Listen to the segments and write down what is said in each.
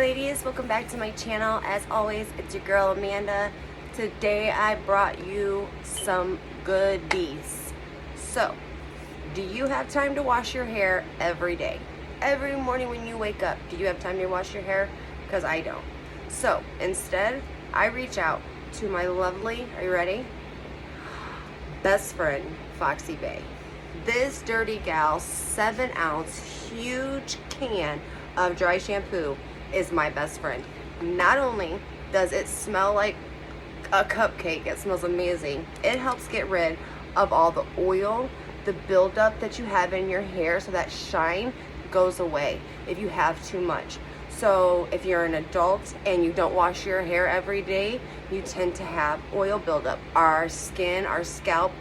ladies, welcome back to my channel. As always, it's your girl Amanda. Today I brought you some goodies. So, do you have time to wash your hair every day? Every morning when you wake up, do you have time to wash your hair? Because I don't. So, instead, I reach out to my lovely, are you ready? Best friend, Foxybae. This dirty gal 7-ounce huge can of dry shampoo is my best friend. Not only does it smell like a cupcake, it smells amazing, it helps get rid of all the oil, the buildup that you have in your hair, so that shine goes away if you have too much. So if you're an adult and you don't wash your hair every day, you tend to have oil buildup. Our skin, our scalp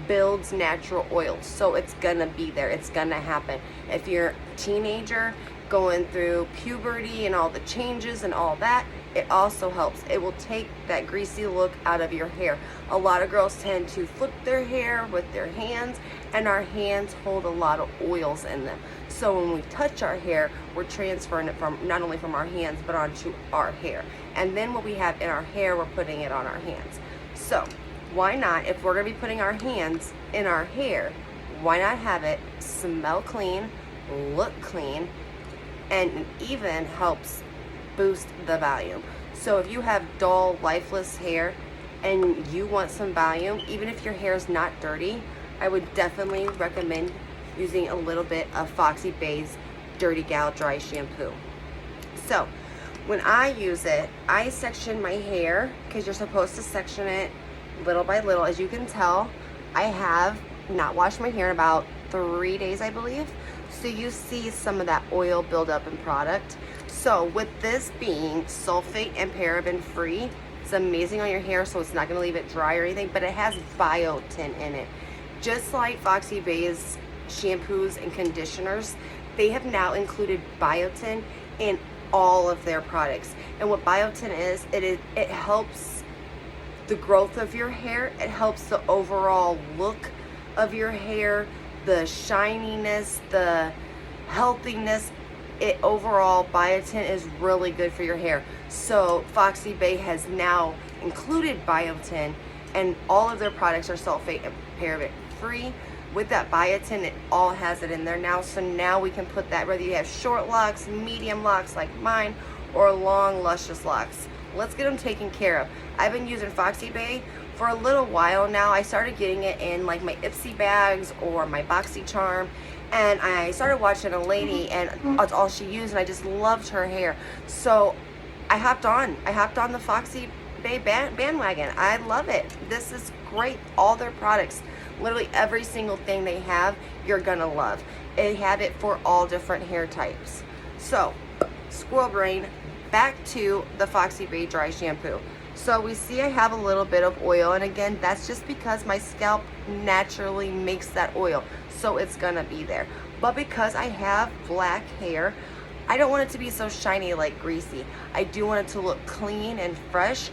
builds natural oil, so it's gonna be there, it's gonna happen. If you're a teenager going through puberty and all the changes and all that, it also helps. It will take that greasy look out of your hair. A lot of girls tend to flip their hair with their hands, and our hands hold a lot of oils in them. So when we touch our hair, we're transferring it from not only from our hands but onto our hair. And then what we have in our hair, we're putting it on our hands. So why not, if we're gonna be putting our hands in our hair, why not have it smell clean, look clean, and even helps boost the volume. So if you have dull, lifeless hair and you want some volume, even if your hair is not dirty, I would definitely recommend using a little bit of Foxybae's Dirty Gal Dry Shampoo. So when I use it, I section my hair, because you're supposed to section it little by little. As you can tell, I have not washed my hair in about 3 days, I believe. So you see some of that oil buildup in product. So with this being sulfate and paraben free, it's amazing on your hair, so it's not gonna leave it dry or anything, but it has BIOTIN in it. Just like Foxybae's shampoos and conditioners, they have now included BIOTIN in all of their products. And what BIOTIN is, it helps the growth of your hair, it helps the overall look of your hair, the shininess, the healthiness. It overall, biotin is really good for your hair. So Foxybae has now included biotin, and all of their products are sulfate and paraben free. With that biotin, it all has it in there now. So now we can put that, whether you have short locks, medium locks like mine, or long luscious locks. Let's get them taken care of. I've been using Foxybae for a little while now. I started getting it in like my Ipsy bags or my BoxyCharm, and I started watching a lady, and that's all she used, and I just loved her hair. So I hopped on the Foxybae bandwagon. I love it. This is great. All their products, literally every single thing they have, you're gonna love. They have it for all different hair types. So squirrel brain, back to the Foxybae dry shampoo. So we see I have a little bit of oil, and again, that's just because my scalp naturally makes that oil, so it's gonna be there. But because I have black hair, I don't want it to be so shiny like greasy. I do want it to look clean and fresh.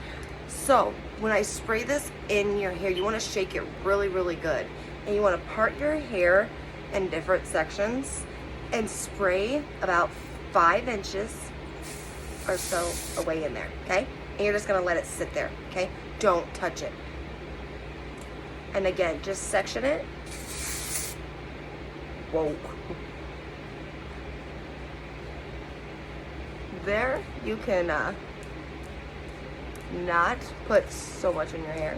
So when I spray this in your hair, you want to shake it really, really good, and you want to part your hair in different sections and spray about 5 inches or so away in there, okay? And you're just gonna let it sit there, okay? Don't touch it. And again, just section it. Whoa. There, you can not put so much in your hair.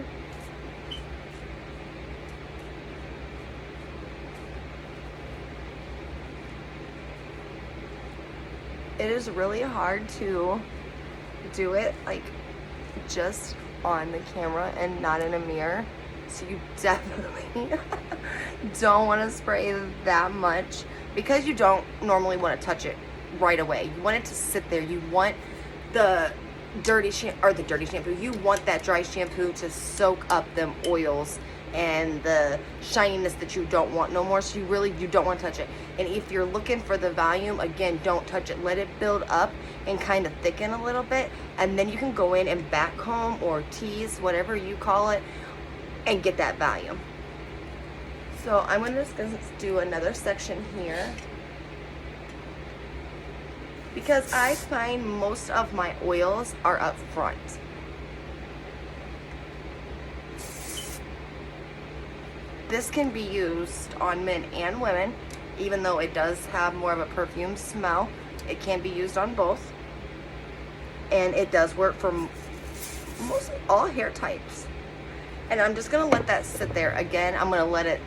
It is really hard to do it like just on the camera and not in a mirror, so you definitely don't want to spray that much, because you don't normally want to touch it right away. You want it to sit there. You want the dirty shampoo, you want that dry shampoo to soak up them oils and the shininess that you don't want no more. So you don't want to touch it. And if you're looking for the volume, again, don't touch it. Let it build up and kind of thicken a little bit, and then you can go in and back comb or tease, whatever you call it, and get that volume. So I'm just gonna do another section here. because I find most of my oils are up front. This can be used on men and women, even though it does have more of a perfume smell. It can be used on both, and it does work for mostly all hair types. And I'm just gonna let that sit there. Again, I'm gonna let it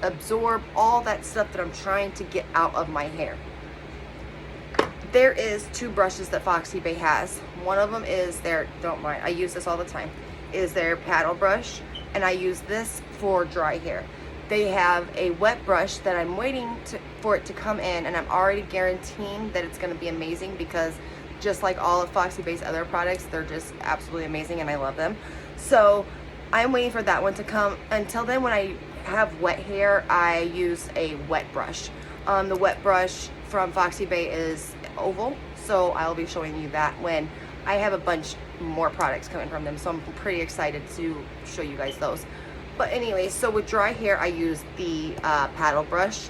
absorb all that stuff that I'm trying to get out of my hair. There is 2 brushes that Foxybae has. One of them is their, don't mind, I use this all the time, is their paddle brush, and I use this for dry hair. They have a wet brush that I'm waiting for it to come in, and I'm already guaranteeing that it's going to be amazing, because just like all of Foxybae's other products, they're just absolutely amazing and I love them. So I'm waiting for that one to come. Until then, when I have wet hair, I use a wet brush. The wet brush from Foxybae is oval, so I'll be showing you that when I have a bunch more products coming from them, so I'm pretty excited to show you guys those. But anyway, so with dry hair, I use the paddle brush,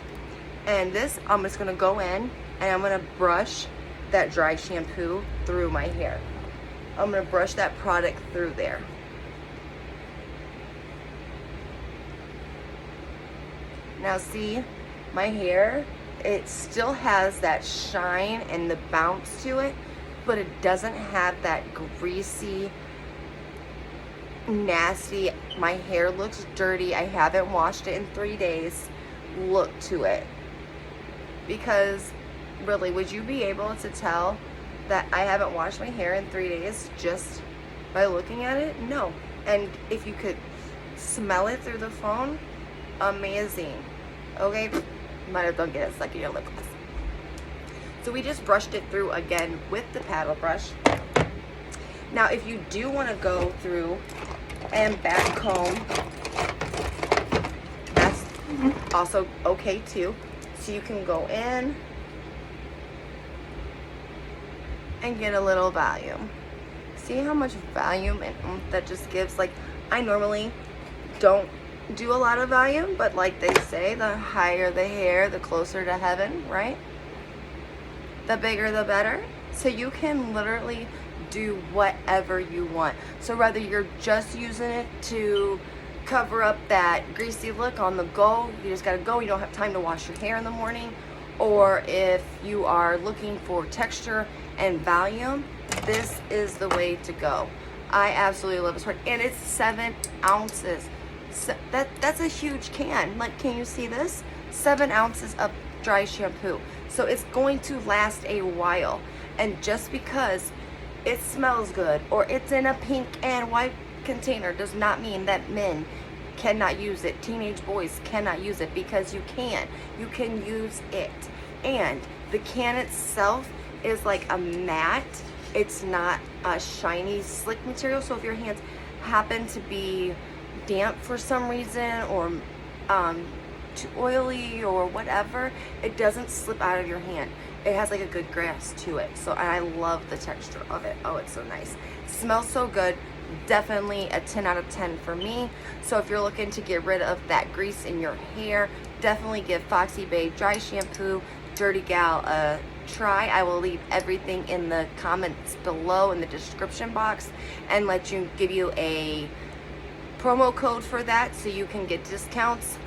and this I'm just gonna go in and I'm gonna brush that dry shampoo through my hair. I'm gonna brush that product through there. Now see, my hair, it still has that shine and the bounce to it, but it doesn't have that greasy, nasty, my hair looks dirty, I haven't washed it in 3 days look to it. Because really, would you be able to tell that I haven't washed my hair in 3 days just by looking at it? No. And if you could smell it through the phone, amazing. Okay, might as well get a suck of your lip gloss. So we just brushed it through again with the paddle brush. Now if you do want to go through and back comb, that's also okay too. So you can go in and get a little volume. See how much volume and oomph that just gives? Like, I normally don't do a lot of volume, but like they say, the higher the hair, the closer to heaven, right? The bigger the better. So you can literally do whatever you want. So whether you're just using it to cover up that greasy look on the go, you just gotta go, you don't have time to wash your hair in the morning, or if you are looking for texture and volume, this is the way to go. I absolutely love this product, and it's 7 ounces. So that's a huge can. Like, can you see this? 7 ounces of dry shampoo. So it's going to last a while. And just because it smells good or it's in a pink and white container does not mean that men cannot use it. Teenage boys cannot use it, because you can. You can use it. And the can itself is like a matte. It's not a shiny, slick material. So if your hands happen to be damp for some reason, or too oily or whatever, it doesn't slip out of your hand. It has like a good grasp to it. So, and I love the texture of it. Oh, it's so nice. It smells so good. Definitely a 10 out of 10 for me. So if you're looking to get rid of that grease in your hair, definitely give Foxybae Dry Shampoo Dirty Gal a try. I will leave everything in the comments below in the description box, and give you a promo code for that, so you can get discounts.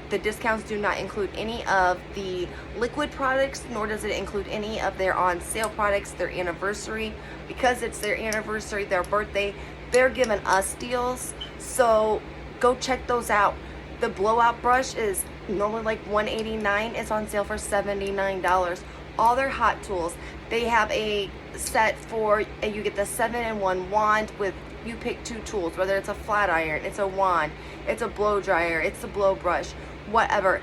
The discounts do not include any of the liquid products, nor does it include any of their on sale products, their anniversary. Because it's their anniversary, their birthday, they're giving us deals. So go check those out. The blowout brush is normally like $189. It's on sale for $79. All their hot tools, they have a set for, and you get the 7-in-1 wand with, you pick 2 tools, whether it's a flat iron, it's a wand, it's a blow dryer, it's a blow brush, whatever.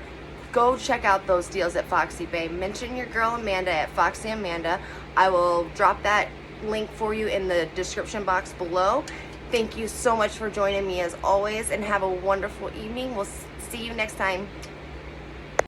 Go check out those deals at Foxybae. Mention your girl Amanda at Foxy Amanda. I will drop that link for you in the description box below. Thank you so much for joining me as always, and have a wonderful evening. We'll see you next time.